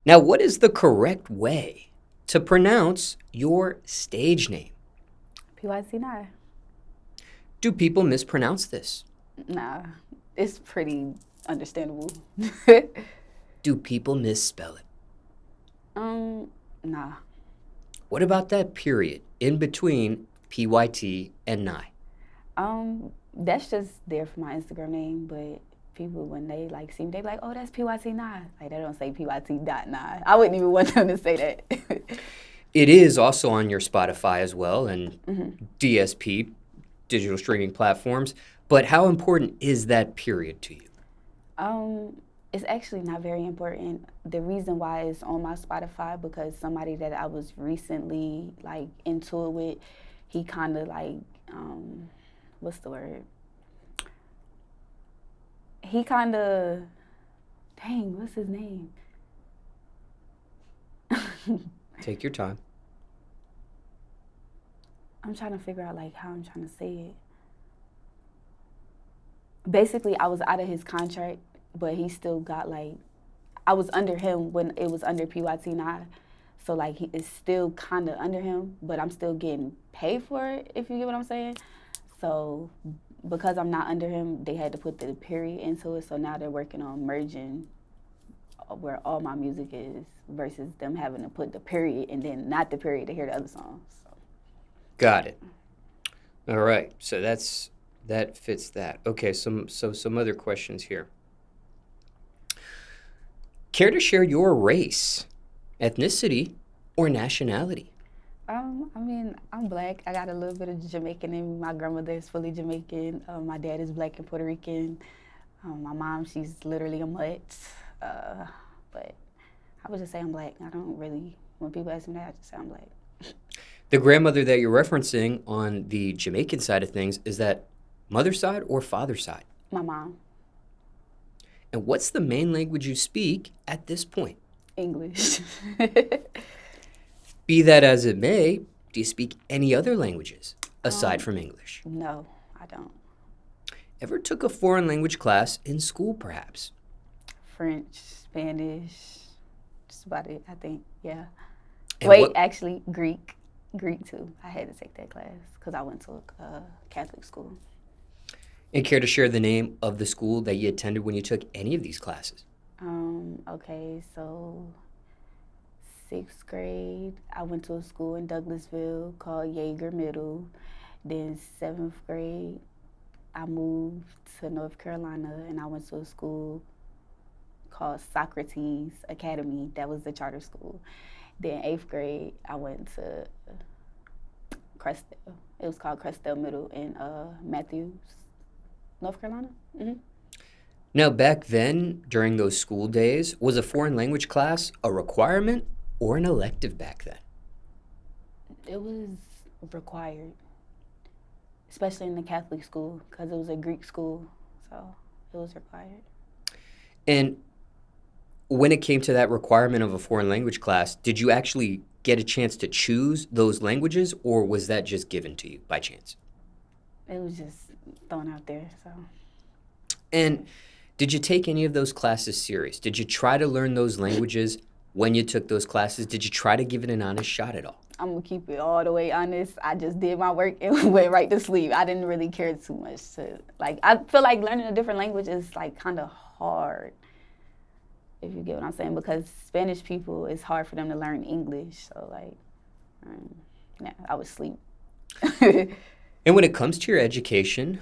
Now, what is the correct way to pronounce your stage name? Pyt Ny. Do people mispronounce this? Nah, it's pretty understandable. Do people misspell it? Nah. What about that period in between PYT and Nye? That's just there for my Instagram name, but people when they like see me, they be like, "Oh, that's Pyt Ny." Like they don't say Pyt.Ny. I wouldn't even want them to say that. It is also on your Spotify as well and DSP, digital streaming platforms. But how important is that period to you? It's actually not very important. The reason why it's on my Spotify because somebody that I was recently like into it with, he kind of like, what's the word? He kind of, dang, what's his name? Take your time. I'm trying to figure out like how I'm trying to say it. Basically, I was out of his contract, but he still got like, I was under him when it was under Pyt Ny. So like it's still kind of under him, but I'm still getting paid for it, if you get what I'm saying. So because I'm not under him, they had to put the period into it. So now they're working on merging where all my music is versus them having to put the period and then not the period to hear the other songs. So. Got it. All right. So that fits that. Okay, some other questions here. Care to share your race, ethnicity, or nationality? I mean, I'm black. I got a little bit of Jamaican in me. My grandmother is fully Jamaican. My dad is black and Puerto Rican. My mom, she's literally a mutt. But I would just say I'm black. I don't really, when people ask me that, I just say I'm black. The grandmother that you're referencing on the Jamaican side of things, is that mother's side or father's side? My mom. And what's the main language you speak at this point? English. Be that as it may, do you speak any other languages aside from English? No, I don't. Ever took a foreign language class in school, perhaps? French, Spanish, just about it, I think, yeah. And Wait, actually, Greek. Greek, too. I had to take that class because I went to a Catholic school. And care to share the name of the school that you attended when you took any of these classes? Okay, so 6th grade, I went to a school in Douglasville called Yeager Middle. Then 7th grade, I moved to North Carolina and I went to a school called Socrates Academy. That was the charter school. Then 8th grade, I went to Crestdale. It was called Crestdale Middle in Matthews, North Carolina. Now, back then, during those school days, was a foreign language class a requirement or an elective back then? It was required, especially in the Catholic school, because it was a Greek school, so it was required. And when it came to that requirement of a foreign language class, did you actually get a chance to choose those languages, or was that just given to you by chance? It was just thrown out there, so. And did you take any of those classes serious? Did you try to learn those languages when you took those classes? Did you try to give it an honest shot at all? I'm gonna keep it all the way honest. I just did my work and went right to sleep. I didn't really care too much to, like, I feel like learning a different language is like kind of hard, if you get what I'm saying, because Spanish people, it's hard for them to learn English. So like, yeah, I would sleep. And when it comes to your education,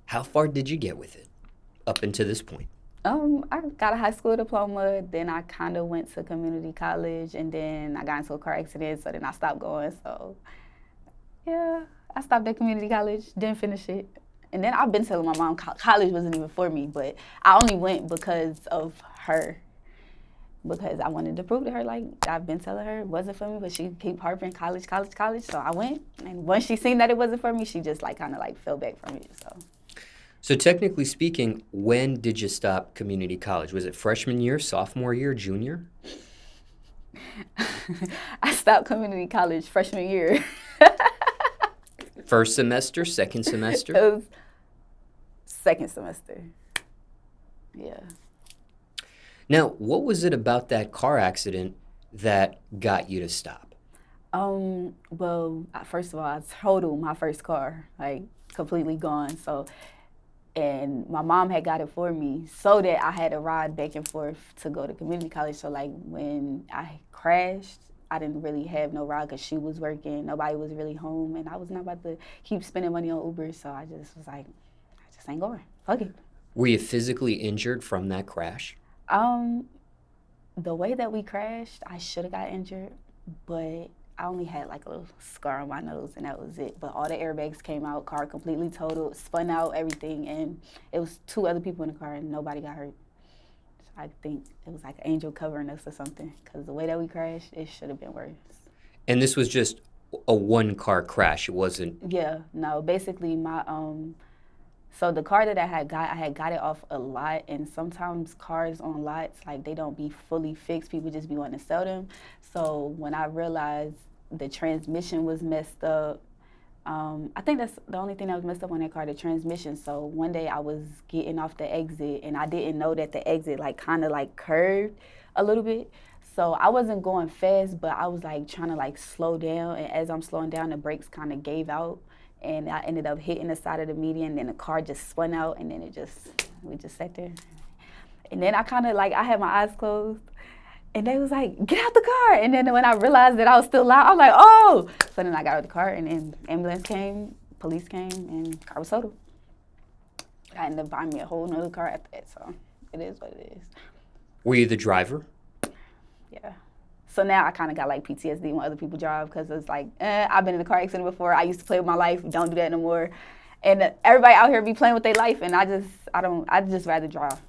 how far did you get with it up until this point? I got a high school diploma, then I kind of went to community college, and then I got into a car accident, so then I stopped going. So, yeah, I stopped at community college, didn't finish it. And then I've been telling my mom college wasn't even for me, but I only went because of her, because I wanted to prove to her, like, I've been telling her it wasn't for me, but she keep harping college. So I went, and once she seen that it wasn't for me, she just, like, kind of, like, fell back from it, so. So technically speaking, when did you stop community college? Was it freshman year, sophomore year, junior? I stopped community college freshman year. First semester, second semester? It was second semester. Yeah. Now, what was it about that car accident that got you to stop? Well, first of all, I totaled my first car, like completely gone. So, and my mom had got it for me so that I had to ride back and forth to go to community college. So, like when I crashed, I didn't really have no ride because she was working. Nobody was really home, and I was not about to keep spending money on Uber. So I just was like, I just ain't going. Fuck it. Were you physically injured from that crash? Um, the way that we crashed, I should have got injured, but I only had like a little scar on my nose, and that was it. But all the airbags came out, car completely totaled, spun out, everything, and it was 2 other people in the car, and nobody got hurt. So I think it was like an angel covering us or something, because the way that we crashed, it should have been worse. And this was just a one-car crash. It wasn't. Yeah, no, basically my so the car that I had got it off a lot, and sometimes cars on lots, like they don't be fully fixed. People just be wanting to sell them. So when I realized the transmission was messed up, I think that's the only thing that was messed up on that car, the transmission. So one day I was getting off the exit, and I didn't know that the exit like kind of like curved a little bit. So I wasn't going fast, but I was like trying to like slow down, and as I'm slowing down, the brakes kind of gave out, and I ended up hitting the side of the median. Then the car just spun out, and then we just sat there. And then I kind of like, I had my eyes closed, and they was like, get out the car. And then when I realized that I was still loud, I was like, oh. So then I got out of the car, and then ambulance came, police came, and the car was totaled. I ended up buying me a whole nother car after that, so it is what it is. Were you the driver? Yeah. So now I kind of got like PTSD when other people drive, because it's like, I've been in a car accident before. I used to play with my life. Don't do that no more. And everybody out here be playing with their life, and I just rather drive.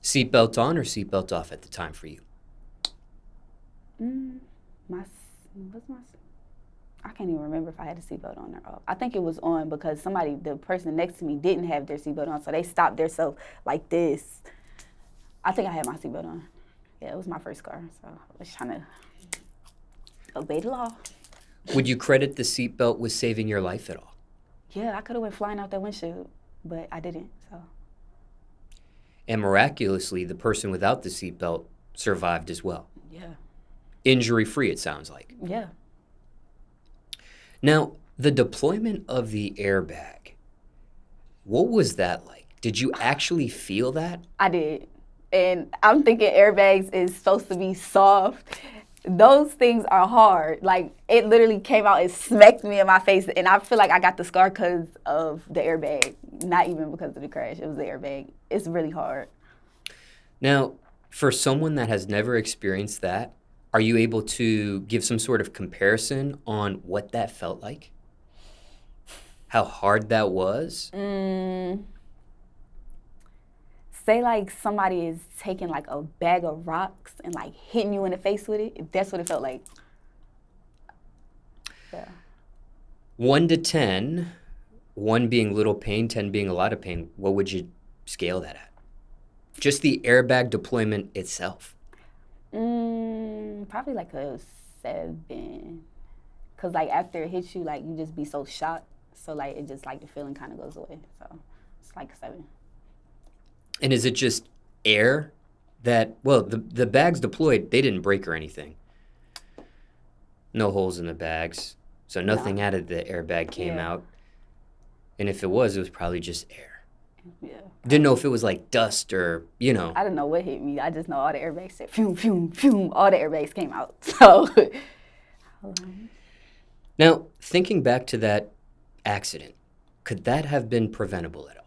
Seatbelt on or seatbelt off at the time for you? I can't even remember if I had a seatbelt on or off. I think it was on, because the person next to me didn't have their seatbelt on, so they stopped themselves like this. I think I had my seatbelt on. Yeah, it was my first car, so I was trying to obey the law. Would you credit the seatbelt with saving your life at all? Yeah, I could have went flying out that windshield, but I didn't, so. And miraculously, the person without the seatbelt survived as well. Yeah. Injury-free, it sounds like. Yeah. Now, the deployment of the airbag, what was that like? Did you actually feel that? I did. And I'm thinking airbags is supposed to be soft. Those things are hard. Like, it literally came out and smacked me in my face, and I feel like I got the scar because of the airbag, not even because of the crash. It was the airbag. It's really hard. Now, for someone that has never experienced that, are you able to give some sort of comparison on what that felt like? How hard that was? Say like somebody is taking like a bag of rocks and like hitting you in the face with it. That's what it felt like. Yeah. 1 to 10, 1 being little pain, 10 being a lot of pain, what would you scale that at? Just the airbag deployment itself. Probably like a 7. Cause like after it hits you, like you just be so shocked. So like it just like the feeling kind of goes away. So it's like a 7. And is it just air that, well, the bags deployed, they didn't break or anything. No holes in the bags. So nothing out of the airbag came out. And if it was probably just air. Yeah. Didn't know if it was like dust or, you know. I didn't know what hit me. I just know all the airbags said, phew, phew, phew. All the airbags came out. So. Now, thinking back to that accident, could that have been preventable at all?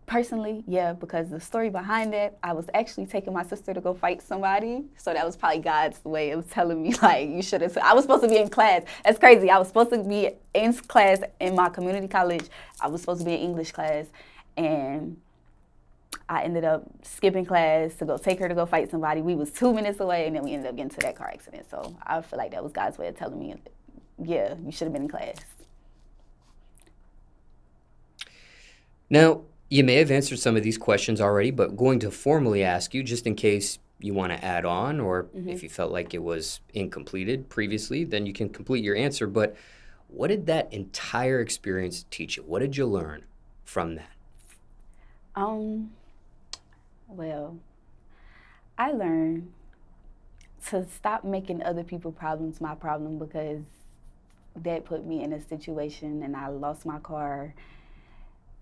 Personally, yeah, because the story behind it, I was actually taking my sister to go fight somebody. So that was probably God's way of telling me, like, you should have. I was supposed to be in class. That's crazy. I was supposed to be in class in my community college. I was supposed to be in English class. And I ended up skipping class to go take her to go fight somebody. We was 2 minutes away, and then we ended up getting to that car accident. So I feel like that was God's way of telling me, yeah, you should have been in class. Now, you may have answered some of these questions already, but going to formally ask you, just in case you want to add on, or if you felt like it was incompleted previously, then you can complete your answer. But what did that entire experience teach you? What did you learn from that? Um, well, I learned to stop making other people's problems my problem because that put me in a situation and I lost my car,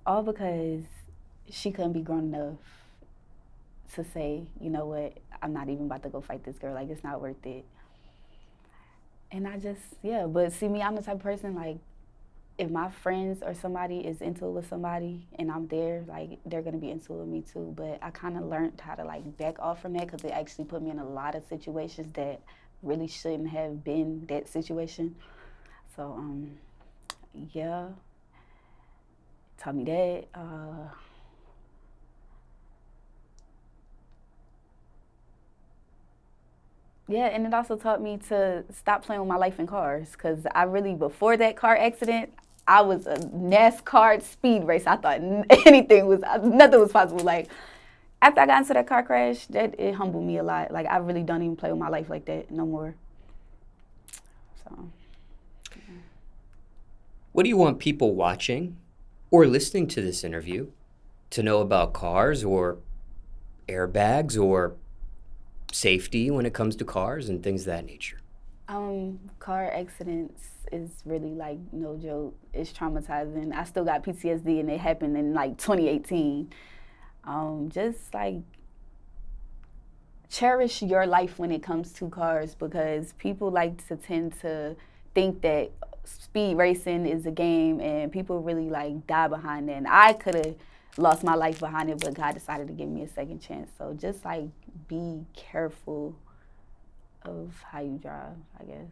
all because she couldn't be grown enough to say, you know what, I'm not even about to go fight this girl. Like, it's not worth it. And I just, yeah, but see me, I'm the type of person, like, if my friends or somebody is into it with somebody and I'm there, like, they're gonna be into it with me too. But I kind of learned how to, like, back off from that because it actually put me in a lot of situations that really shouldn't have been that situation. So, yeah, taught me that. Yeah, and it also taught me to stop playing with my life in cars because I really, before that car accident, I was a NASCAR speed race. I thought nothing was possible. Like, after I got into that car crash, it humbled me a lot. Like, I really don't even play with my life like that no more. So, What do you want people watching or listening to this interview to know about cars or airbags or safety when it comes to cars and things of that nature? car accidents is really like no joke. It's traumatizing. I still got PTSD and it happened in like 2018. Just like cherish your life when it comes to cars because people like to tend to think that speed racing is a game and people really like die behind it. And I could have lost my life behind it, but God decided to give me a second chance. So just like be careful of how you drive, I guess.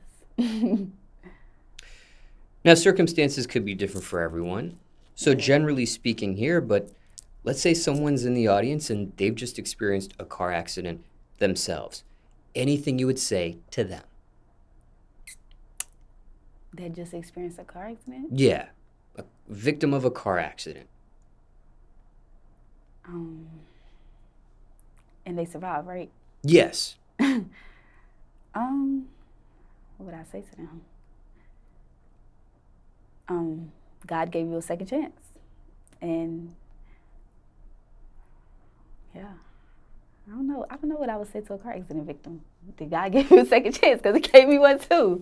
Now, circumstances could be different for everyone. So, generally speaking, here, but let's say someone's in the audience and they've just experienced a car accident themselves. Anything you would say to them? That just experienced a car accident? Yeah, a victim of a car accident. And they survived, right? Yes. What would I say to them? God gave you a second chance. And yeah, I don't know what I would say to a car accident victim. Did God give you a second chance? Because He gave me one too.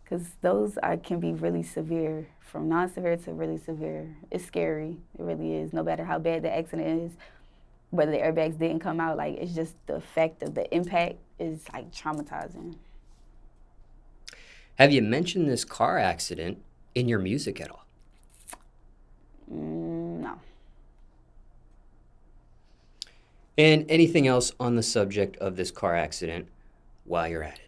Because those can be really severe, from non-severe to really severe. It's scary. It really is. No matter how bad the accident is, whether the airbags didn't come out, like it's just the effect of the impact is like traumatizing. Have you mentioned this car accident in your music at all? No. And anything else on the subject of this car accident while you're at it?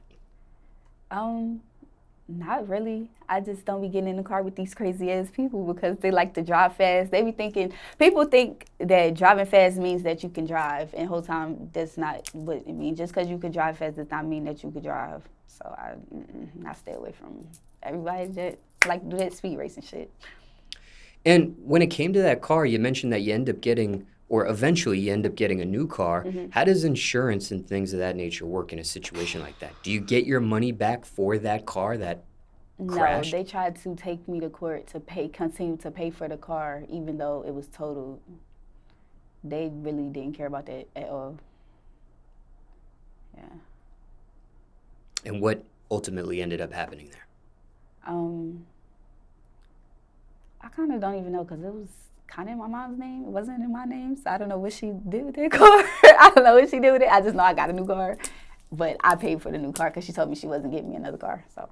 Not really. I just don't be getting in the car with these crazy ass people because they like to drive fast. They be thinking, people think that driving fast means that you can drive, and whole time that's not what it means. Just because you can drive fast does not mean that you could drive. So I stay away from everybody that like to do that speed racing shit. And when it came to that car, you mentioned that you end up getting, or eventually you end up getting a new car. Mm-hmm. How does insurance and things of that nature work in a situation like that? Do you get your money back for that car that crashed? No, they tried to take me to court to continue to pay for the car, even though it was totaled. They really didn't care about that at all. Yeah. And what ultimately ended up happening there? I kind of don't even know because it was kind of in my mom's name. It wasn't in my name, so I don't know what she did with that car. I don't know what she did with it. I just know I got a new car, but I paid for the new car because she told me she wasn't getting me another car, so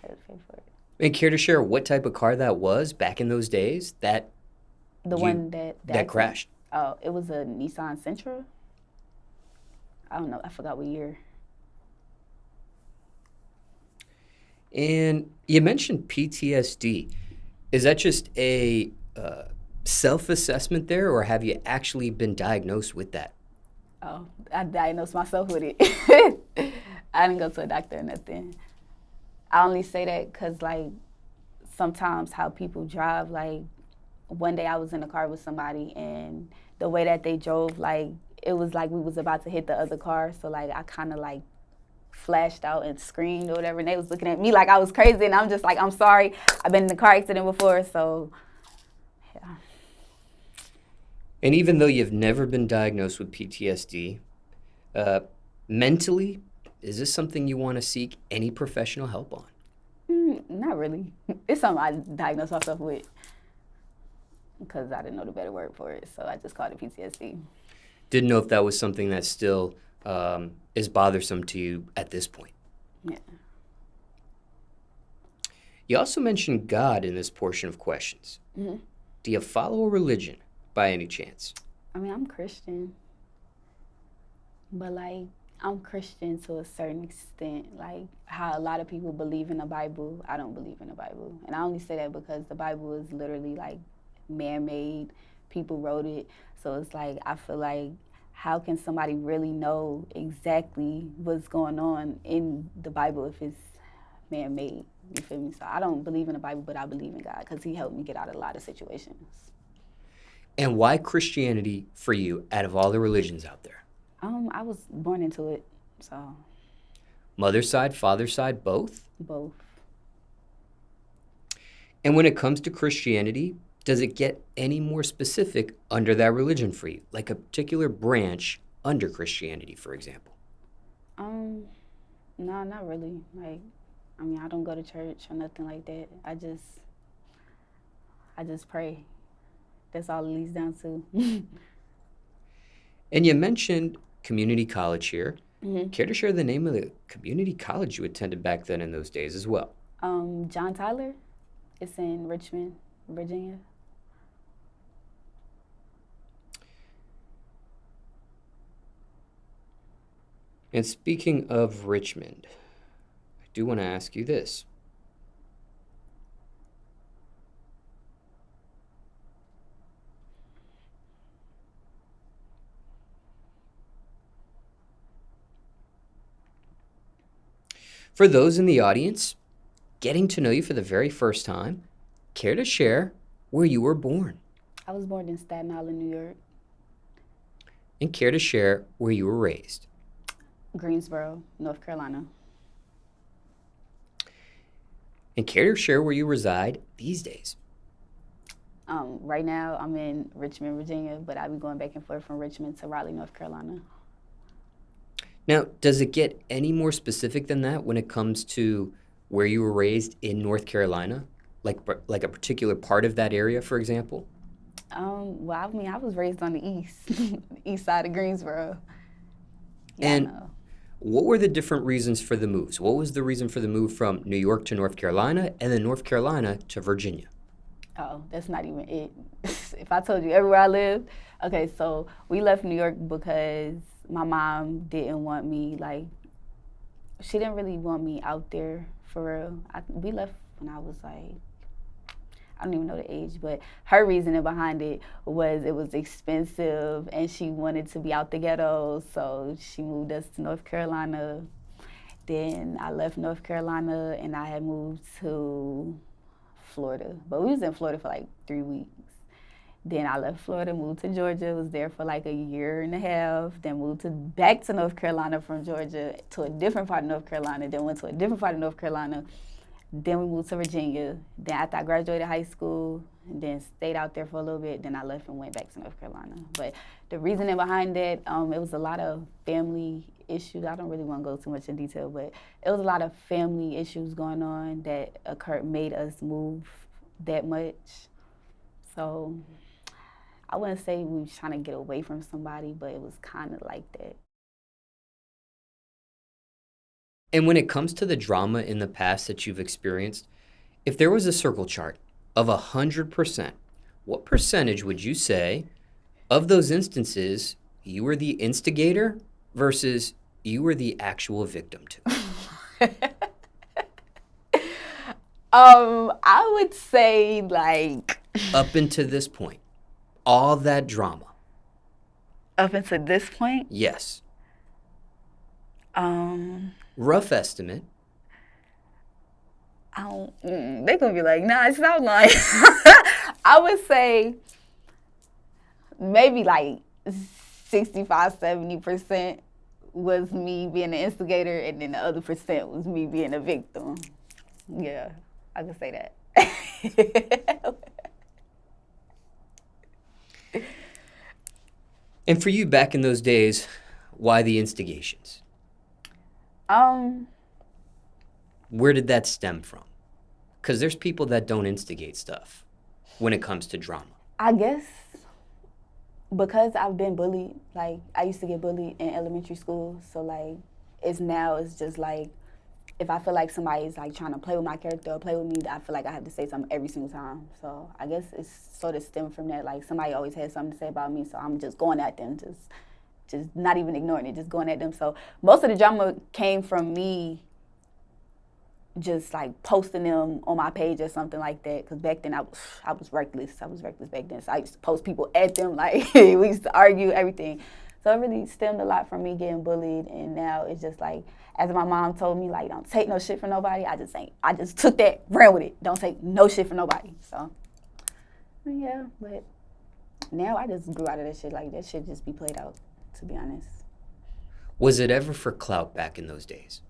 I just paid for it. And care to share what type of car that was back in those days that crashed? Oh, it was a Nissan Sentra. I don't know. I forgot what year. And you mentioned PTSD. Is that just a self-assessment there, or have you actually been diagnosed with that? Oh, I diagnosed myself with it. I didn't go to a doctor or nothing. I only say that because, like, sometimes how people drive, like, one day I was in a car with somebody, and the way that they drove, like, it was like we was about to hit the other car, so, like, I kind of, like, flashed out and screamed or whatever, and they was looking at me like I was crazy, and I'm just like, I'm sorry, I've been in a car accident before, so, yeah. And even though you've never been diagnosed with PTSD, mentally, is this something you want to seek any professional help on? Not really. It's something I diagnosed myself with because I didn't know the better word for it, so I just called it PTSD. Didn't know if that was something that still is bothersome to you at this point. Yeah. You also mentioned God in this portion of questions. Mm-hmm. Do you follow a religion by any chance? I mean, I'm Christian, but like, I'm Christian to a certain extent. Like how a lot of people believe in the Bible, I don't believe in the Bible. And I only say that because the Bible is literally like man-made. People wrote it. So it's like, I feel like, how can somebody really know exactly what's going on in the Bible if it's man-made? You feel me? So I don't believe in the Bible, but I believe in God because he helped me get out of a lot of situations. And why Christianity for you out of all the religions out there? I was born into it, so. Mother's side, father's side, both? Both. And when it comes to Christianity, does it get any more specific under that religion for you? Like a particular branch under Christianity, for example? No, not really. Like, I mean, I don't go to church or nothing like that. I just pray. That's all it leads down to. And you mentioned community college here. Mm-hmm. Care to share the name of the community college you attended back then in those days as well? John Tyler. It's in Richmond, Virginia. And speaking of Richmond, I do want to ask you this. For those in the audience, getting to know you for the very first time, care to share where you were born? I was born in Staten Island, New York. And care to share where you were raised? Greensboro, North Carolina. And care to share where you reside these days? Right now, I'm in Richmond, Virginia, but I'll be going back and forth from Richmond to Raleigh, North Carolina. Now, does it get any more specific than that when it comes to where you were raised in North Carolina? Like a particular part of that area, for example? Well, I mean, I was raised on the east side of Greensboro. Yeah, and what were the different reasons for the moves? What was the reason for the move from New York to North Carolina and then North Carolina to Virginia? Oh, that's not even it. If I told you everywhere I lived, okay, so we left New York because my mom didn't want me, like, she didn't really want me out there for real. We left when I was like, I don't even know the age, but her reasoning behind it was expensive and she wanted to be out the ghetto, so she moved us to North Carolina. Then I left North Carolina and I had moved to Florida, but we was in Florida for like 3 weeks. Then I left Florida, moved to Georgia, was there for like a year and a half, then moved back to North Carolina from Georgia to a different part of North Carolina, then went to a different part of North Carolina, then we moved to Virginia. Then after I graduated high school, and then stayed out there for a little bit, then I left and went back to North Carolina. But the reasoning behind that, it was a lot of family issues. I don't really want to go too much in detail, but it was a lot of family issues going on that made us move that much. So I wouldn't say we were trying to get away from somebody, but it was kind of like that. And when it comes to the drama in the past that you've experienced, if there was a circle chart of 100%, what percentage would you say of those instances you were the instigator versus you were the actual victim to? I would say like... Up until this point, all that drama. Up until this point? Yes. Rough estimate. They're gonna be like, nah, it's not lying. I would say maybe like 65-70% was me being the instigator, and then the other percent was me being a victim. Yeah, I could say that. And for you back in those days, why the instigations? Where did that stem from? Because there's people that don't instigate stuff when it comes to drama. I guess because I've been bullied, like I used to get bullied in elementary school, so like it's just like if I feel like somebody's like trying to play with my character or play with me, I feel like I have to say something every single time. So I guess it's sort of stemmed from that. Like somebody always has something to say about me, so I'm just going at them, just not even ignoring it, just going at them. So most of the drama came from me just like posting them on my page or something like that. Because back then I was reckless. I was reckless back then. So I used to post people at them, like we used to argue, everything. So it really stemmed a lot from me getting bullied. And now it's just like, as my mom told me, like, don't take no shit from nobody. I just took that, ran with it. Don't take no shit from nobody. So yeah, but now I just grew out of that shit. Like that shit just be played out, to be honest. Was it ever for clout back in those days?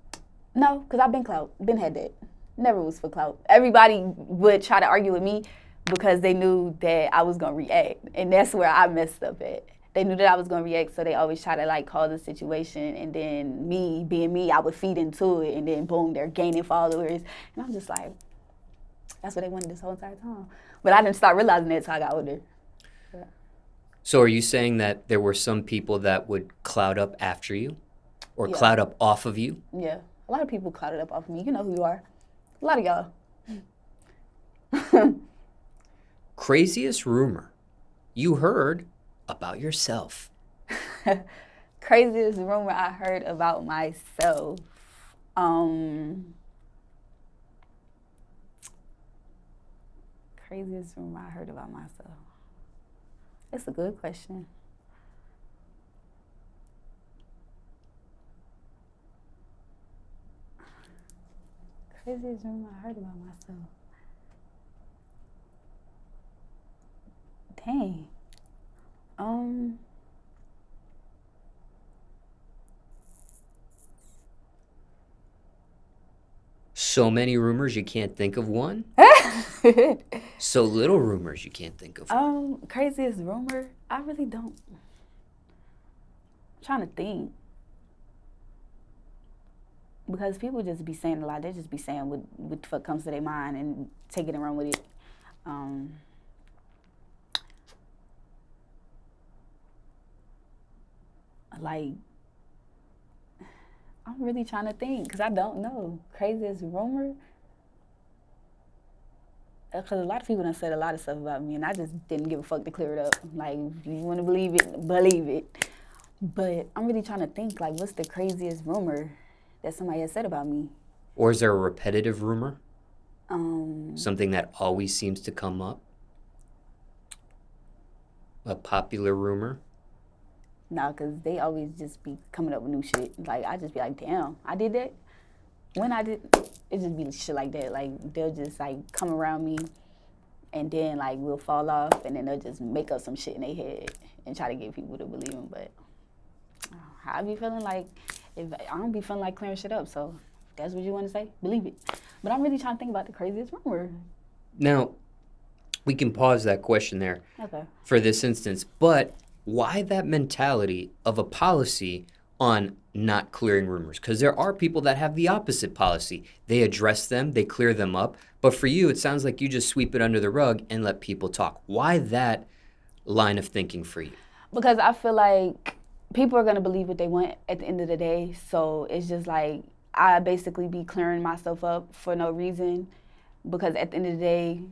No, because I've been clout, been had that. Never was for clout. Everybody would try to argue with me because they knew that I was going to react. And that's where I messed up at. They knew that I was going to react, so they always try to like cause a situation. And then me, being me, I would feed into it. And then boom, they're gaining followers. And I'm just like, that's what they wanted this whole entire time. But I didn't start realizing that until I got older. Yeah. So are you saying that there were some people that would cloud up after you? Or Yeah. cloud up off of you? Yeah. A lot of people clouded up off of me. You know who you are. A lot of y'all. Craziest rumor you heard about yourself? Craziest rumor I heard about myself. Craziest rumor I heard about myself. That's a good question. Craziest rumor I heard about myself. Dang. So many rumors you can't think of one? So little rumors you can't think of one? Craziest rumor? I really don't. I'm trying to think. Because people just be saying a lot. They just be saying what the fuck comes to their mind and take it and run with it. Like, I'm really trying to think because I don't know. Craziest rumor? Because a lot of people done said a lot of stuff about me and I just didn't give a fuck to clear it up. Like, if you want to believe it, believe it. But I'm really trying to think, like, what's the craziest rumor that somebody has said about me? Or is there a repetitive rumor? Something that always seems to come up? A popular rumor? No, because they always just be coming up with new shit. Like, I just be like, damn, I did that? When I did, it just be shit like that. Like, they'll just, like, come around me, and then, like, we'll fall off, and then they'll just make up some shit in their head and try to get people to believe them. But I be feeling like, if I don't be feeling like clearing shit up, so if that's what you want to say, believe it. But I'm really trying to think about the craziest rumor. Now, we can pause that question there Okay. for this instance, but why that mentality of a policy on not clearing rumors? Because there are people that have the opposite policy. They address them, they clear them up, but for you, it sounds like you just sweep it under the rug and let people talk. Why that line of thinking for you? Because I feel like people are going to believe what they want at the end of the day, so it's just like I basically be clearing myself up for no reason, because at the end of the day,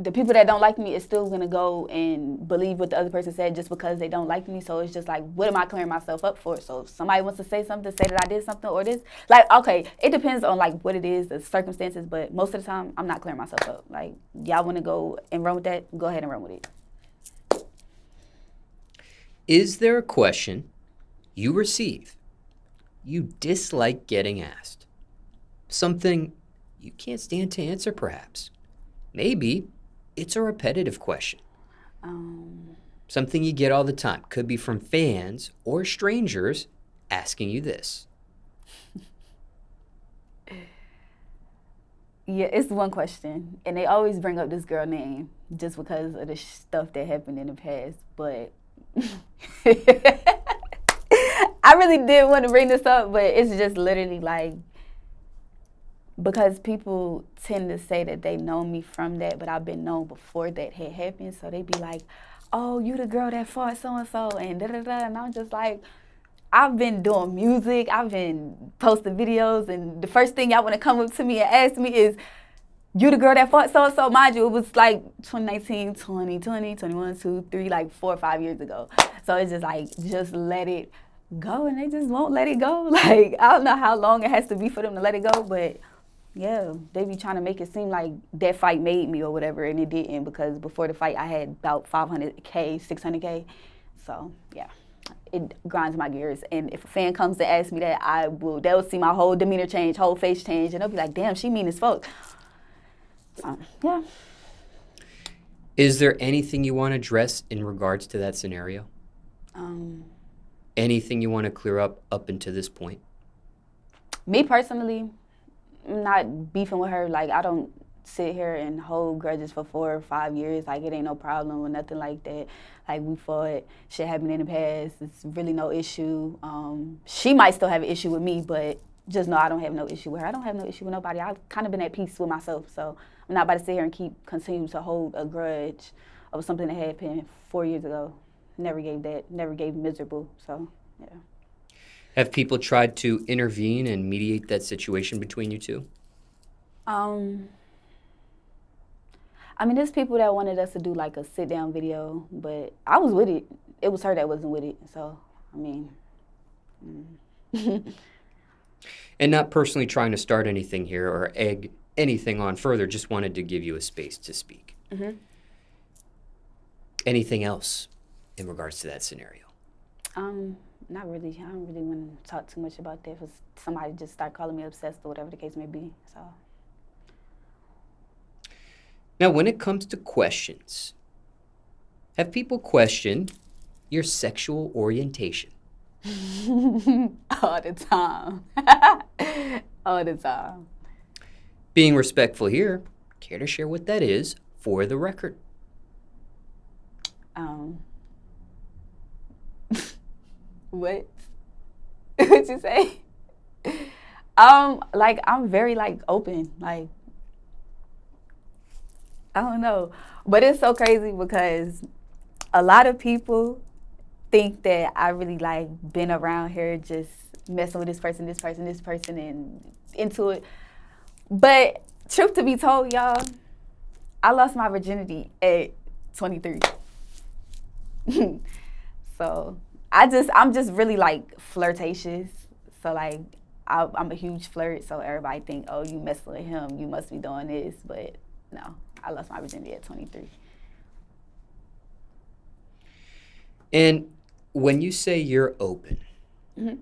the people that don't like me is still going to go and believe what the other person said just because they don't like me. So it's just like, what am I clearing myself up for? So if somebody wants to say something, say that I did something or this. Like, okay, it depends on like what it is, the circumstances, but most of the time, I'm not clearing myself up. Like, y'all want to go and run with that? Go ahead and run with it. Is there a question you receive you dislike getting asked? Something you can't stand to answer, perhaps. Maybe it's a repetitive question. Something you get all the time. Could be from fans or strangers asking you this. Yeah, it's one question. And they always bring up this girl name just because of the stuff that happened in the past. But I really did want to bring this up, but it's just literally like, because people tend to say that they know me from that, but I've been known before that had happened. So they be like, oh, you the girl that fought so-and-so and da-da-da. And I'm just like, I've been doing music. I've been posting videos. And the first thing y'all want to come up to me and ask me is, you the girl that fought so-and-so. Mind you, it was like 2019, 2020, 21, 2, 3, like 4 or 5 years ago. So it's just like, just let it go. And they just won't let it go. Like, I don't know how long it has to be for them to let it go, but yeah, they be trying to make it seem like that fight made me or whatever, and it didn't, because before the fight I had about 500K, 600K. So yeah, it grinds my gears. And if a fan comes to ask me that, they'll see my whole demeanor change, whole face change, and they'll be like, damn, she mean as fuck. So yeah. Is there anything you want to address in regards to that scenario? Anything you want to clear up until this point? Me personally, I'm not beefing with her. Like, I don't sit here and hold grudges for 4 or 5 years. Like, it ain't no problem or nothing like that. Like, we fought, shit happened in the past. It's really no issue. She might still have an issue with me, but just know I don't have no issue with her. I don't have no issue with nobody. I've kind of been at peace with myself, so I'm not about to sit here and continue to hold a grudge over something that happened 4 years ago. Never gave miserable, so yeah. Have people tried to intervene and mediate that situation between you two? I mean, there's people that wanted us to do like a sit-down video, but I was with it. It was her that wasn't with it, so, I mean. And not personally trying to start anything here or egg anything on further, just wanted to give you a space to speak. Mm-hmm. Anything else in regards to that scenario? Not really. I don't really want to talk too much about that because somebody just start calling me obsessed or whatever the case may be. So. Now, when it comes to questions, have people questioned your sexual orientation? All the time. All the time. Being respectful here, care to share what that is for the record? What? What'd you say? Like, I'm very, like, open. Like, I don't know. But it's so crazy because a lot of people think that I really, like, been around here just messing with this person, and into it. But truth to be told, y'all, I lost my virginity at 23. So I'm just really like flirtatious. So like I'm a huge flirt. So everybody think, oh, you messing with him, you must be doing this. But no, I lost my virginity at 23. And when you say you're open, Mm-hmm.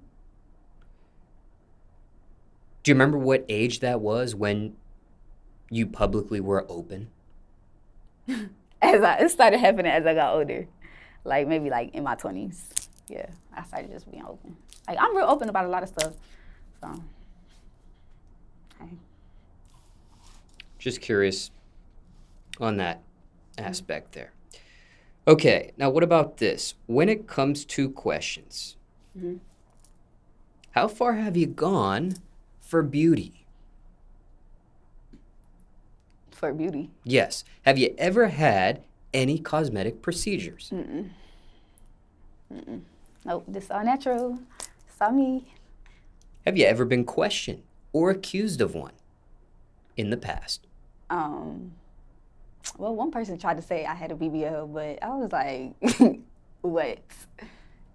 Do you remember what age that was when you publicly were open? It started happening as I got older, like maybe like in my 20s. Yeah, I started just being open. Like, I'm real open about a lot of stuff. So, hey. Just curious on that aspect there. Okay, now what about this? When it comes to questions, Mm-hmm. how far have you gone for beauty? For beauty? Yes. Have you ever had any cosmetic procedures? Mm-mm. Nope, this all natural. It's all me. Have you ever been questioned or accused of one in the past? Well, one person tried to say I had a BBL, but I was like, what?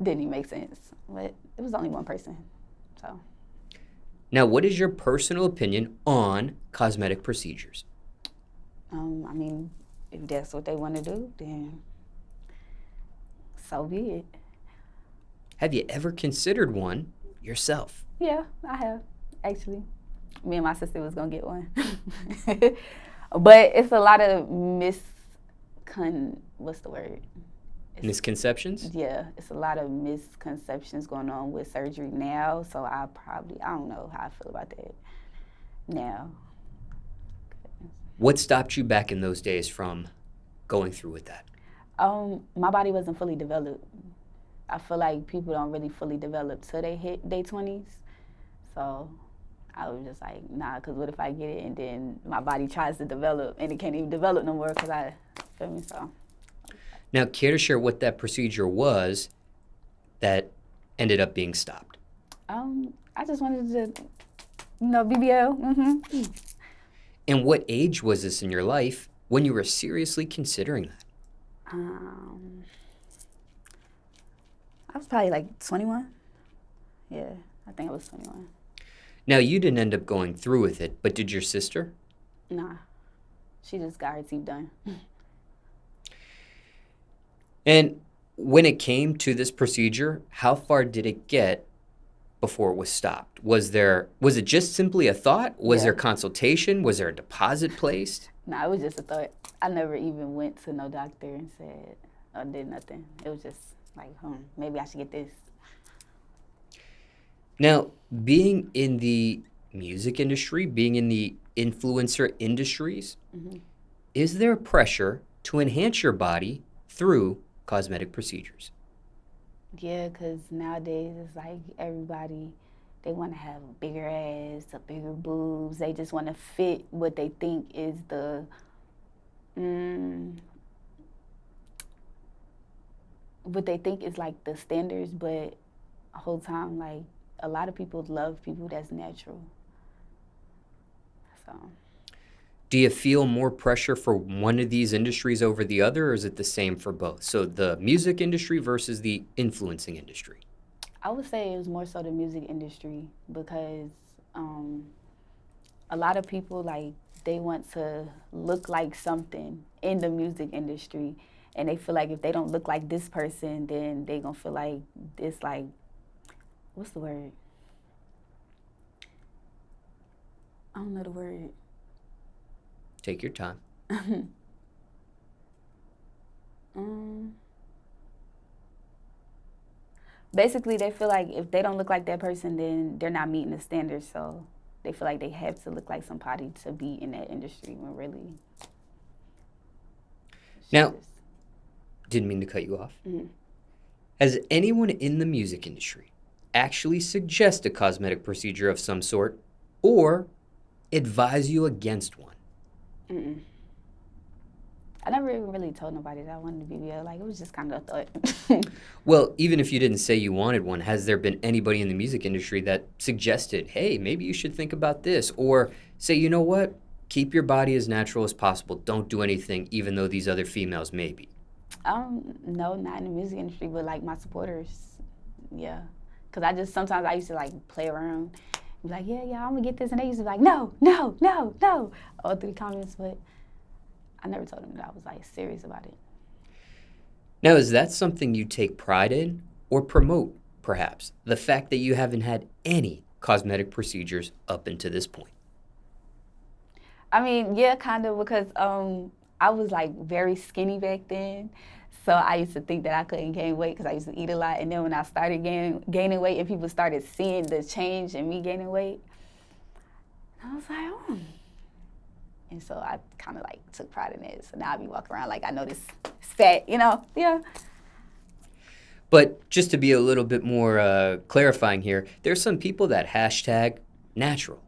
Didn't even make sense. But it was only one person, so. Now, what is your personal opinion on cosmetic procedures? I mean, if that's what they want to do, then so be it. Have you ever considered one yourself? Yeah, I have, actually. Me and my sister was going to get one. But it's a lot of what's the word? Misconceptions? Yeah, it's a lot of misconceptions going on with surgery now, so I don't know how I feel about that now. What stopped you back in those days from going through with that? My body wasn't fully developed. I feel like people don't really fully develop till they hit their 20s. So I was just like, nah, because what if I get it and then my body tries to develop and it can't even develop no more because I, feel me? So. Now, care to share what that procedure was that ended up being stopped? I just wanted to, BBL. Mm-hmm. And what age was this in your life when you were seriously considering that? I was probably like 21. Yeah, I think I was 21. Now, you didn't end up going through with it, but did your sister? Nah, she just got her teeth done. And when it came to this procedure, how far did it get before it was stopped? Was it just simply a thought? Was there consultation? Was there a deposit placed? Nah, it was just a thought. I never even went to no doctor and said or did nothing. It was just like, maybe I should get this. Now, being in the music industry, being in the influencer industries, is there pressure to enhance your body through cosmetic procedures? Yeah, because nowadays it's like everybody, they want to have a bigger ass, a bigger boobs. They just want to fit what they think is what they think is like the standards, but the whole time, like, a lot of people love people that's natural. So. Do you feel more pressure for one of these industries over the other, or is it the same for both? So the music industry versus the influencing industry? I would say it was more so the music industry because a lot of people, like, they want to look like something in the music industry, and they feel like if they don't look like this person, then they gonna feel like this, like, what's the word? I don't know the word. Take your time. Basically, they feel like if they don't look like that person, then they're not meeting the standards. So they feel like they have to look like somebody to be in that industry when really. Now, didn't mean to cut you off. Has anyone in the music industry actually suggest a cosmetic procedure of some sort or advise you against one? I never even really told nobody that I wanted a BBL. Like, it was just kind of a thought. Well, even if you didn't say you wanted one, has there been anybody in the music industry that suggested, hey, maybe you should think about this? Or say, you know what? Keep your body as natural as possible. Don't do anything, even though these other females may be. No, not in the music industry, but like my supporters, yeah. Cause sometimes I used to like play around, be like, yeah, I'm gonna get this, and they used to be like, no, all through the comments, but I never told them that I was like serious about it. Now, is that something you take pride in or promote, perhaps? The fact that you haven't had any cosmetic procedures up until this point? I mean, yeah, kind of, because I was like very skinny back then. So I used to think that I couldn't gain weight because I used to eat a lot. And then when I started gaining weight and people started seeing the change in me gaining weight, I was like, And so I kind of like took pride in it. So now I be walking around like I know this is fat, Yeah. But just to be a little bit more clarifying here, there's some people that hashtag natural,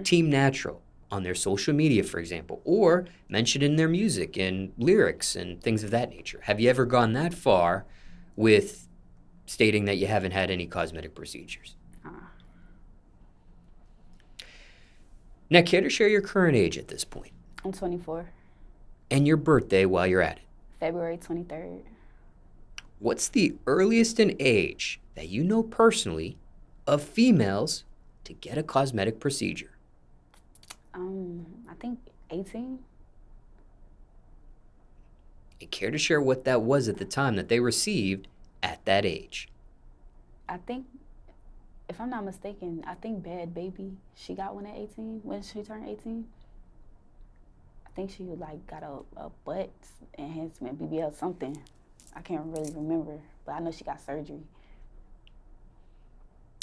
team natural on their social media, for example, or mention in their music and lyrics and things of that nature. Have you ever gone that far with stating that you haven't had any cosmetic procedures? Now, care to share your current age at this point? I'm 24. And your birthday while you're at it? February 23rd. What's the earliest in age that you know personally of females to get a cosmetic procedure? I think 18. And care to share what that was at the time that they received at that age? I think, if I'm not mistaken, I think Bad Baby, she got one at 18 when she turned 18. I think she like got a butt enhancement, BBL something. I can't really remember, but I know she got surgery.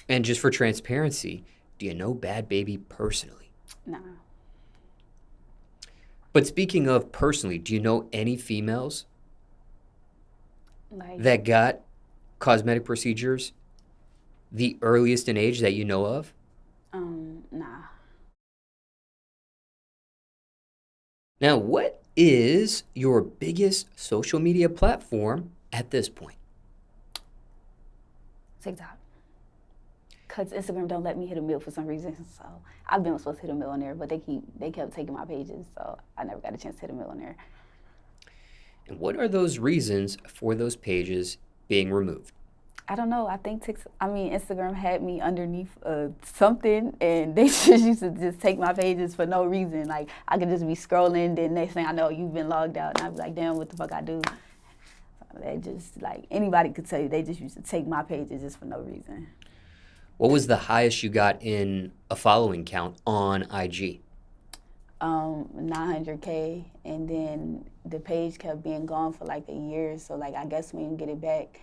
And just for transparency, do you know Bad Baby personally? Nah. But speaking of personally, do you know any females Like, that got cosmetic procedures the earliest in age that you know of? nah. Now, what is your biggest social media platform at this point? TikTok. Cause Instagram don't let me hit a mill for some reason, so I've been supposed to hit a mill on there, but they kept taking my pages, so I never got a chance to hit a mill on there. And what are those reasons for those pages being removed? I don't know. I think Instagram had me underneath something, and they just used to just take my pages for no reason. Like I could just be scrolling, then next thing I know, you've been logged out, and I'd be like, damn, what the fuck I do? So they just like anybody could tell you, they just used to take my pages just for no reason. What was the highest you got in a following count on IG? 900K, and then the page kept being gone for like a year. So like I guess when you get it back,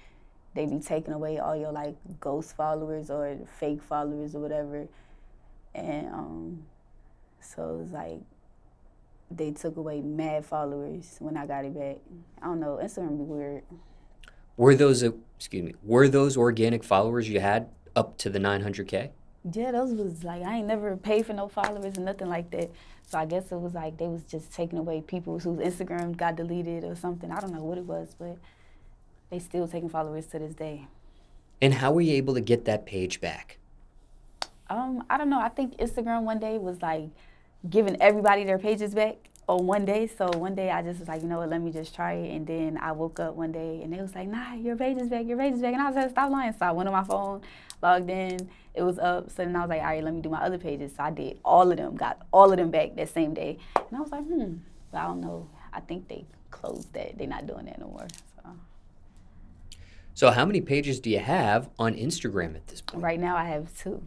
they be taking away all your like ghost followers or fake followers or whatever. And so it's like they took away mad followers when I got it back. I don't know, Instagram be weird. Were those organic followers you had up to the 900K? Yeah, those was like, I ain't never paid for no followers or nothing like that. So I guess it was like they was just taking away people whose Instagram got deleted or something. I don't know what it was, but they still taking followers to this day. And how were you able to get that page back? I don't know. I think Instagram one day was like giving everybody their pages back on one day. So one day I just was like, you know what, let me just try it. And then I woke up one day and they was like, nah, your page is back, your page is back. And I was like, stop lying. So I went on my phone, logged in, it was up. So then I was like, all right, let me do my other pages. So I did all of them, got all of them back that same day. And I was like, but I don't know. I think they closed that. They're not doing that no more. So how many pages do you have on Instagram at this point? Right now I have 2.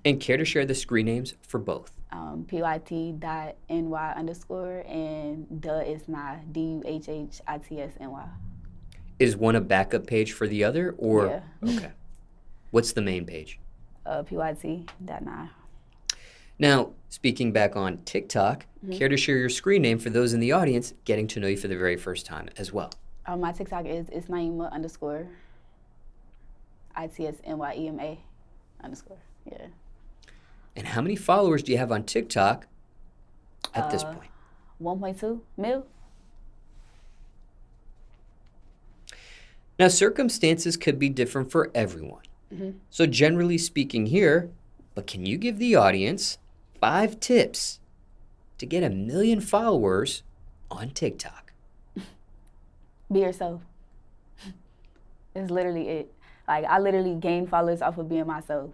And care to share the screen names for both? Pyt.ny_, and Pyt Ny, DUHHITSNY. Is one a backup page for the other, or? Yeah. Okay. What's the main page? Pyt.ny. Now, speaking back on TikTok, care to share your screen name for those in the audience getting to know you for the very first time as well? My TikTok is Naima_, ITSNYEMA_. Yeah. And how many followers do you have on TikTok at this point? 1.2 mil. Now, circumstances could be different for everyone. So generally speaking here, but can you give the audience 5 tips to get 1 million followers on TikTok? Be yourself. It's literally it. Like, I literally gain followers off of being myself.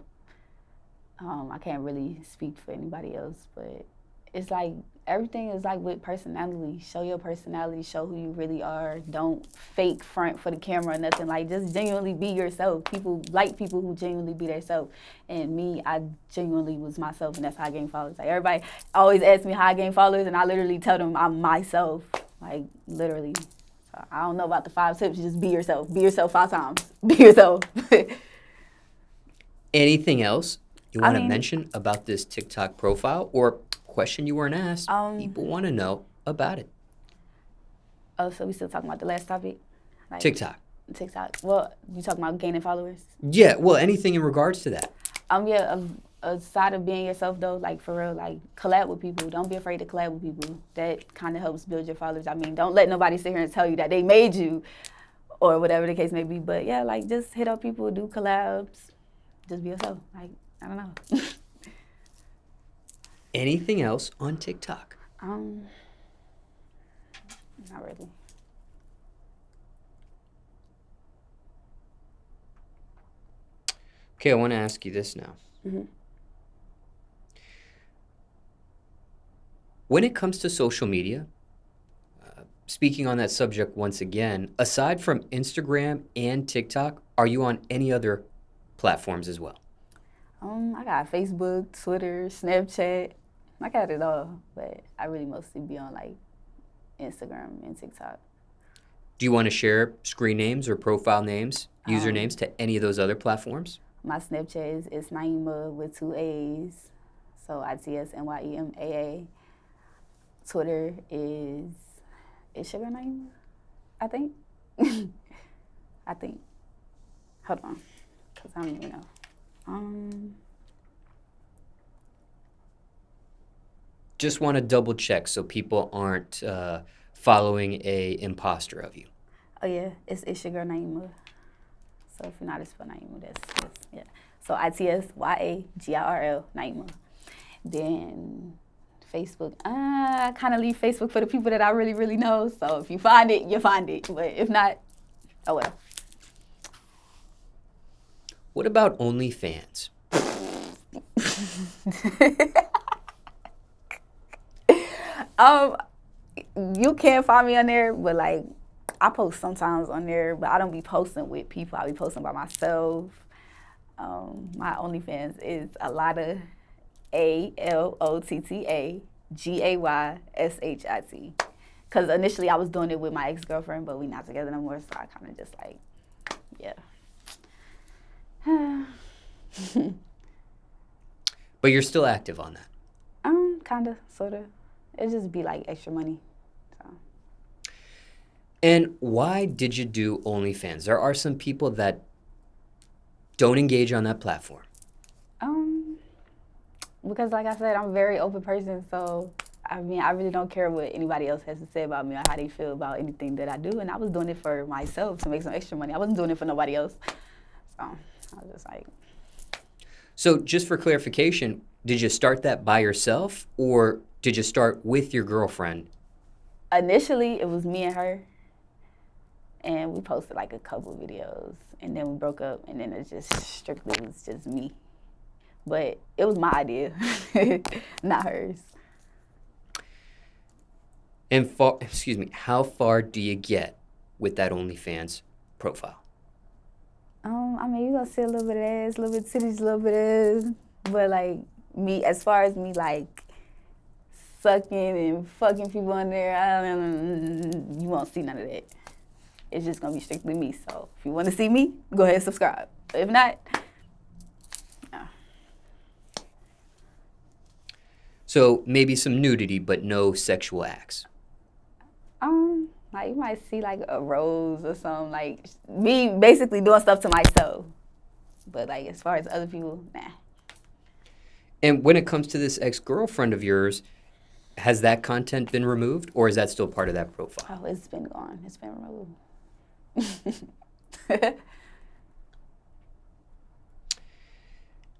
I can't really speak for anybody else, but it's like everything is like with personality. Show your personality, show who you really are. Don't fake front for the camera or nothing. Like, just genuinely be yourself. People like people who genuinely be themselves. And me, I genuinely was myself, and that's how I gained followers. Like, everybody always asks me how I gain followers, and I literally tell them I'm myself. Like, literally. So I don't know about the 5 tips. Just be yourself. Be yourself 5 times. Be yourself. Anything else you want to mention about this TikTok profile, or question you weren't asked, people want to know about it? Oh, so we still talking about the last topic? Like, TikTok. Well, you talking about gaining followers? Yeah, well, anything in regards to that. Yeah, aside of being yourself though, like for real, like collab with people. Don't be afraid to collab with people. That kind of helps build your followers. I mean, don't let nobody sit here and tell you that they made you or whatever the case may be. But yeah, like just hit up people, do collabs, just be yourself. Like, I don't know. Anything else on TikTok? Not really. Okay, I want to ask you this now. When it comes to social media, speaking on that subject once again, aside from Instagram and TikTok, are you on any other platforms as well? I got Facebook, Twitter, Snapchat. I got it all, but I really mostly be on like Instagram and TikTok. Do you want to share screen names or profile names, usernames to any of those other platforms? My Snapchat is Naima with 2 A's, so ITSNYEMAA. Twitter is Sugar Naima, I think. I think. Hold on, because I don't even know. Just want to double check so people aren't following a imposter of you. Oh yeah, it's your girl Naima. So if you're not, it's for Naima. That's yeah. So ITSYAGIRL Naima. Then Facebook. I kind of leave Facebook for the people that I really, really know. So if you find it, you find it. But if not, oh well. What about OnlyFans? You can find me on there, but like I post sometimes on there, but I don't be posting with people. I be posting by myself. My OnlyFans is a lot of ALOTTAGAYSHIT. Because initially I was doing it with my ex-girlfriend, but we not together no more, so I kind of just like, yeah. But you're still active on that? Kind of, sort of. It just be like extra money. So. And why did you do OnlyFans? There are some people that don't engage on that platform. Because like I said, I'm a very open person, so I mean, I really don't care what anybody else has to say about me or how they feel about anything that I do, and I was doing it for myself to make some extra money. I wasn't doing it for nobody else, so I was just like. So just for clarification, did you start that by yourself, or did you start with your girlfriend? Initially, it was me and her, and we posted like a couple of videos, and then we broke up, and then it just strictly was just me. But it was my idea, not hers. And how far do you get with that OnlyFans profile? I mean, you're gonna see a little bit of ass, a little bit of titties, a little bit of ass, but like me, as far as me like sucking and fucking people on there, you won't see none of that. It's just gonna be strictly me. So if you want to see me, go ahead and subscribe. If not, no. So maybe some nudity, but no sexual acts. Like you might see like a rose or something, like me basically doing stuff to myself. But like as far as other people, nah. And when it comes to this ex-girlfriend of yours, has that content been removed, or is that still part of that profile? Oh, it's been gone. It's been removed.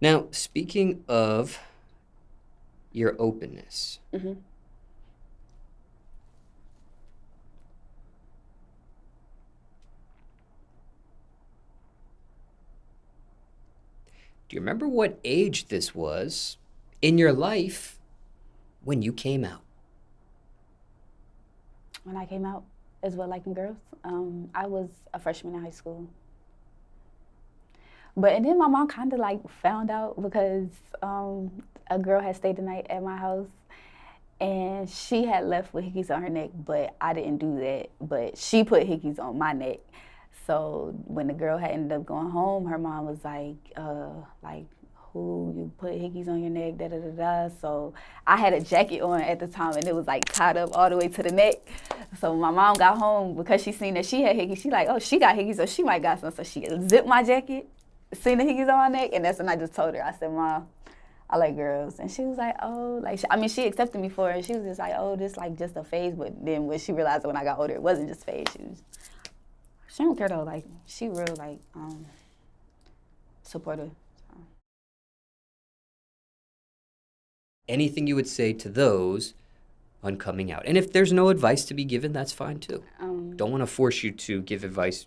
Now, speaking of your openness, mm-hmm. Do you remember what age this was in your life when you came out? When I came out as well liking girls, I was a freshman in high school. And then my mom kind of like found out because a girl had stayed the night at my house, and she had left with hickeys on her neck, but I didn't do that. But she put hickeys on my neck. So when the girl had ended up going home, her mom was like, who you put hickeys on your neck, da da da da. So I had a jacket on at the time, and it was like tied up all the way to the neck. So my mom got home because she seen that she had hickeys. She like, oh, she got hickeys, so she might got some. So she zipped my jacket, seen the hickeys on my neck, and that's when I just told her. I said, Mom, I like girls. And she was like, oh, like, she accepted me for it. And she was just like, oh, this like just a phase. But then when she realized when I got older, it wasn't just a phase. She don't care though, like, she real, like, supportive. So. Anything you would say to those on coming out? And if there's no advice to be given, that's fine too. Don't want to force you to give advice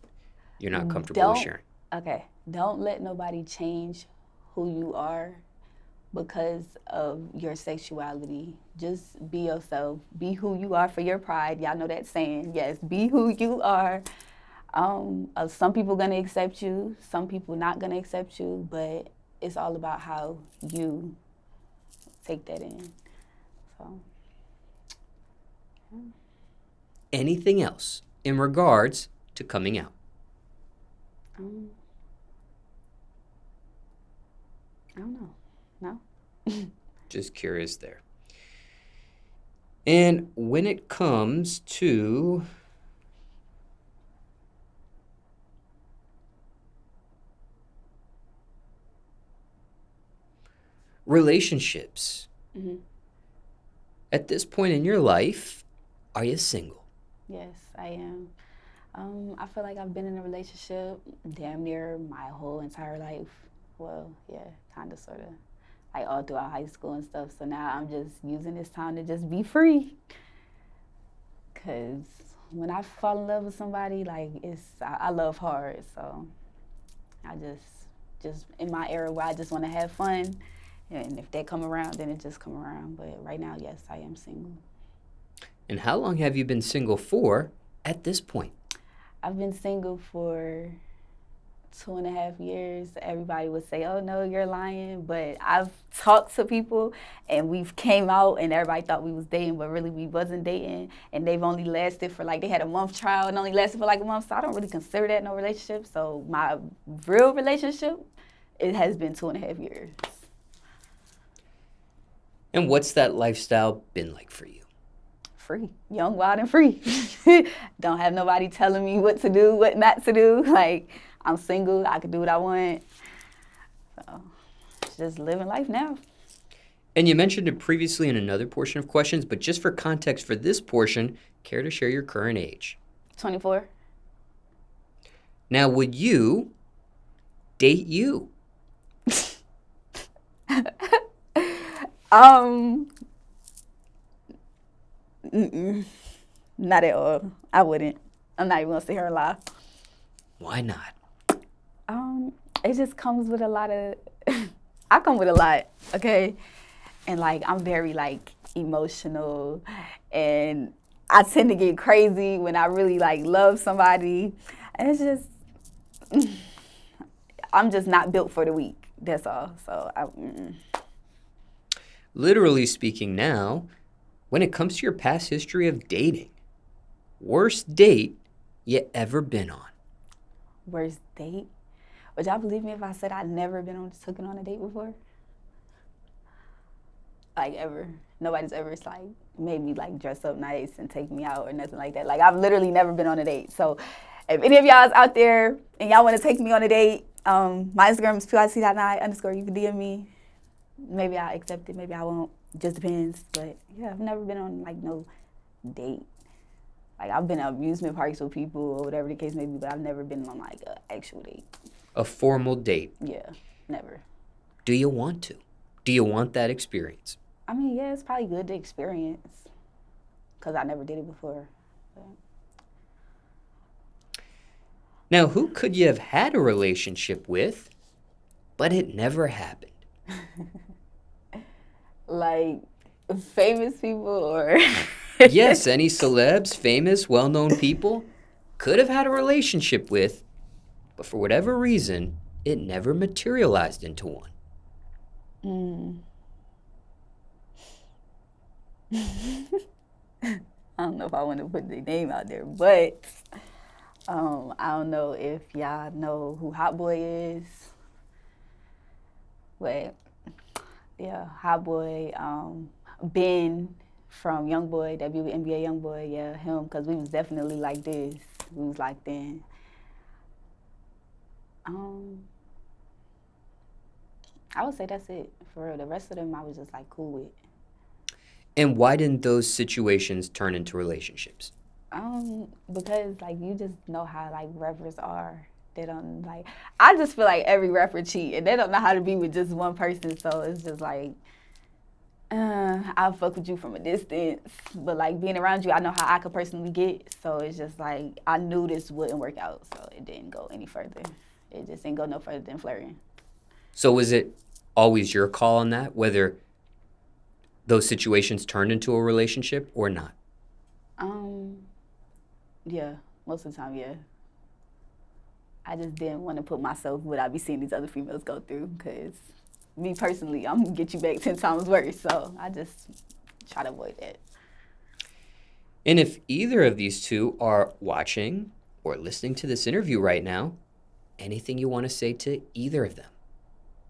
you're not comfortable with sharing. Okay, don't let nobody change who you are because of your sexuality. Just be yourself. Be who you are for your pride. Y'all know that saying. Yes, be who you are. Some people gonna accept you, some people not gonna accept you, but it's all about how you take that in. So. Yeah. Anything else in regards to coming out? I don't know. No. Just curious there. And when it comes to relationships. Mm-hmm. At this point in your life, are you single? Yes, I am. I feel like I've been in a relationship damn near my whole entire life. Well, yeah, kind of, sort of, like all throughout high school and stuff. So now I'm just using this time to just be free. Because when I fall in love with somebody, like, I love hard. So I just in my era where I just want to have fun. And if they come around, then it just come around. But right now, yes, I am single. And how long have you been single for at this point? I've been single for 2.5 years. Everybody would say, oh, no, you're lying. But I've talked to people, and we've came out, and everybody thought we was dating, but really we wasn't dating. And they've only lasted for, like, they had a month trial and only lasted for, like, a month. So I don't really consider that no relationship. So my real relationship, it has been 2.5 years. And what's that lifestyle been like for you? Free, young, wild, and free. Don't have nobody telling me what to do, what not to do. Like, I'm single, I can do what I want. So, just living life now. And you mentioned it previously in another portion of questions, but just for context for this portion, care to share your current age? 24. Now, would you date you? Not at all. I wouldn't. I'm not even gonna sit here and lie. Why not? It just comes with a lot of. I come with a lot, okay, and like I'm very like emotional, and I tend to get crazy when I really like love somebody, and it's just. I'm just not built for the weak. That's all. So Literally speaking now, when it comes to your past history of dating, worst date you ever been on? Worst date? Would y'all believe me if I said I'd never been taken on a date before? Like, ever. Nobody's ever like made me like dress up nice and take me out or nothing like that. Like, I've literally never been on a date. So if any of y'all is out there and y'all want to take me on a date, my Instagram is Pyt_Ny_. You can DM me. Maybe I'll accept it. Maybe I won't. Just depends. But yeah, I've never been on like no date. Like, I've been at amusement parks with people or whatever the case may be, but I've never been on like an actual date. A formal date? Yeah, never. Do you want to? Do you want that experience? I mean, yeah, it's probably good to experience because I never did it before. But. Now, who could you have had a relationship with, but it never happened? Like, famous people or... Yes, any celebs, famous, well-known people could have had a relationship with, but for whatever reason, it never materialized into one. I don't know if I want to put their name out there, but I don't know if y'all know who HotBoii is. But yeah, HotBoii, Ben from YoungBoy, WNBA YoungBoy, yeah, him, because we was definitely like this. We was like then. I would say that's it. For real, the rest of them I was just like cool with. And why didn't those situations turn into relationships? Because like you just know how like rappers are. They don't like. I just feel like every rapper cheat, and they don't know how to be with just one person. So it's just like, I'll fuck with you from a distance, but like being around you, I know how I could personally get. So it's just like I knew this wouldn't work out, so it didn't go any further. It just didn't go no further than flirting. So was it always your call on that, whether those situations turned into a relationship or not? Yeah, most of the time, yeah. I just didn't want to put myself what I be seeing these other females go through, because me personally, I'm gonna get you back 10 times worse. So I just try to avoid that. And if either of these two are watching or listening to this interview right now, anything you want to say to either of them?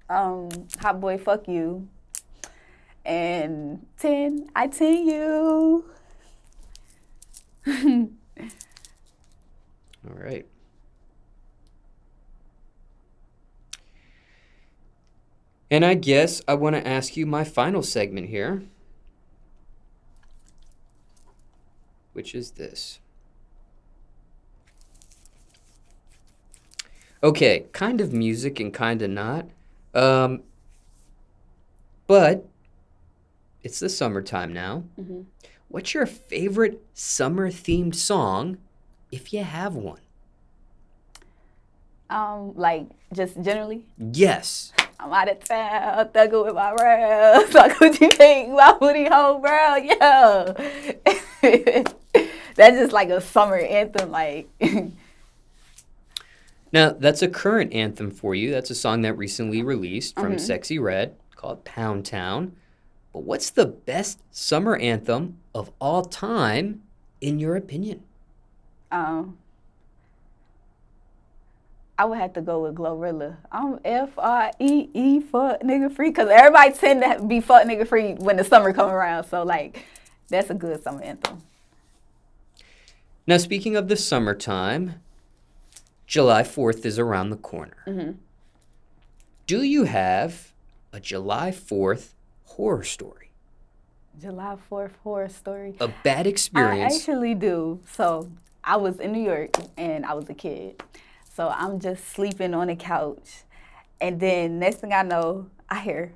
HotBoii, fuck you. And 10, I 10 you. All right. And I guess I want to ask you my final segment here, which is this. Okay, kind of music and kind of not. But it's the summertime now. Mm-hmm. What's your favorite summer-themed song, if you have one? Like, just generally? Yes. I'm out of town, thugging with my rails. Like, what you think? My booty hole, bro? Yeah. That's just like a summer anthem, like. Now, that's a current anthem for you. That's a song that recently released from Sexy Red called Pound Town. But what's the best summer anthem of all time, in your opinion? I would have to go with Glorilla. I'm F-R-E-E, fuck nigga free, because everybody tend to be fuck nigga free when the summer come around. So, like, that's a good summer anthem. Now, speaking of the summertime, July 4th is around the corner. Mm-hmm. Do you have a July 4th horror story? July 4th horror story. A bad experience. I actually do. So, I was in New York, and I was a kid. So, I'm just sleeping on the couch. And then, next thing I know, I hear,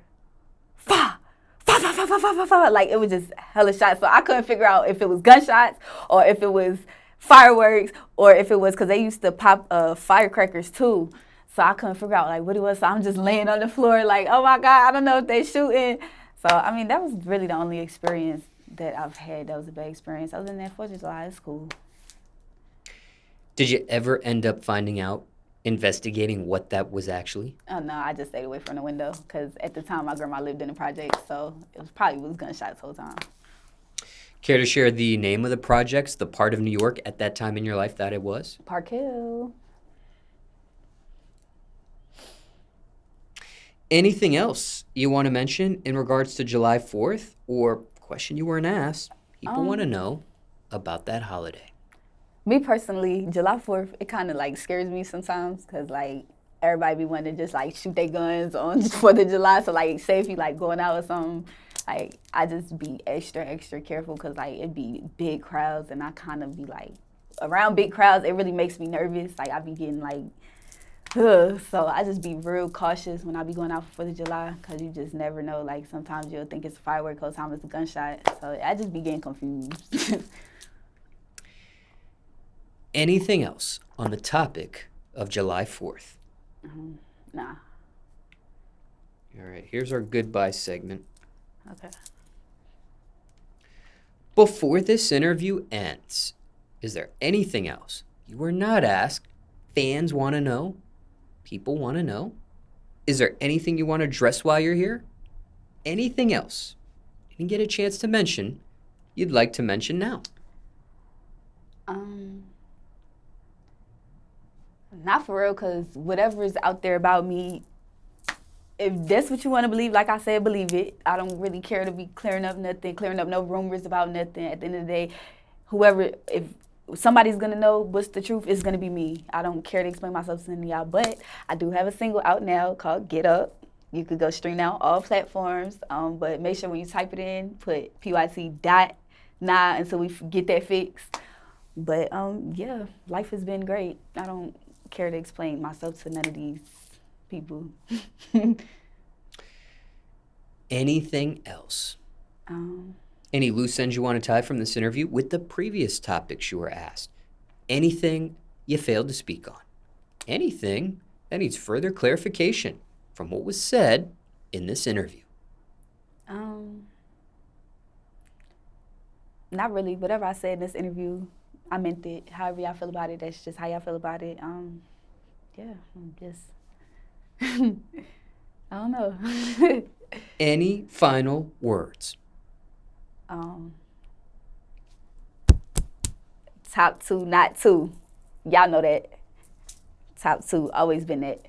fa, fa, fa, fa, fa, fa, fa, fa. Like, it was just hella shots. So, I couldn't figure out if it was gunshots or if it was fireworks, or if it was, because they used to pop firecrackers too. So I couldn't figure out like what it was. So I'm just laying on the floor like, oh my God, I don't know if they shooting. So, I mean, that was really the only experience that I've had. That was a bad experience. Other than that, 4th of July is cool. Did you ever end up finding out, investigating what that was actually? Oh no, I just stayed away from the window because at the time my grandma lived in the project, so it was probably gunshots the whole time. Care to share the name of the projects, the part of New York at that time in your life that it was? Park Hill. Anything else you want to mention in regards to July 4th, or question you weren't asked? People want to know about that holiday. Me personally, July 4th, it kind of like scares me sometimes because like everybody be wanting to just like shoot their guns on 4th of July. So like say if you like going out or something, like I just be extra careful because like it be big crowds and I kind of be like around big crowds. It really makes me nervous. Like I be getting like, so I just be real cautious when I be going out for 4th of July because you just never know. Like sometimes you'll think it's a firework, whole time it's a gunshot. So I just be getting confused. Anything else on the topic of July 4th? Nah. All right, here's our goodbye segment. Okay. Before this interview ends, is there anything else you were not asked? Fans want to know? People want to know? Is there anything you want to address while you're here? Anything else you didn't get a chance to mention you'd like to mention now? Not for real, because whatever is out there about me, if that's what you want to believe, like I said, believe it. I don't really care to be clearing up no rumors about nothing. At the end of the day, if somebody's going to know what's the truth, it's going to be me. I don't care to explain myself to any of y'all, but I do have a single out now called Get Up. You could go stream now all platforms, but make sure when you type it in, put Pyt.Ny until we get that fixed. But yeah, life has been great. I don't care to explain myself to none of these people. Anything else? Any loose ends you want to tie from this interview with the previous topics you were asked? Anything you failed to speak on? Anything that needs further clarification from what was said in this interview? Not really. Whatever I said in this interview, I meant it. However y'all feel about it, that's just how y'all feel about it. Yeah, I'm just, I don't know. Any final words? Top 2, not 2. Y'all know that. Top 2, always been that.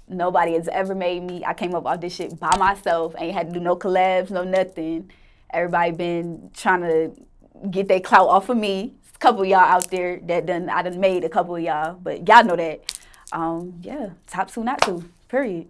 Nobody has ever made me. I came up with all this shit by myself. Ain't had to do no collabs, no nothing. Everybody been trying to get their clout off of me. A couple of y'all out there that I done made a couple of y'all, but y'all know that. Yeah, top 2, not 2, period.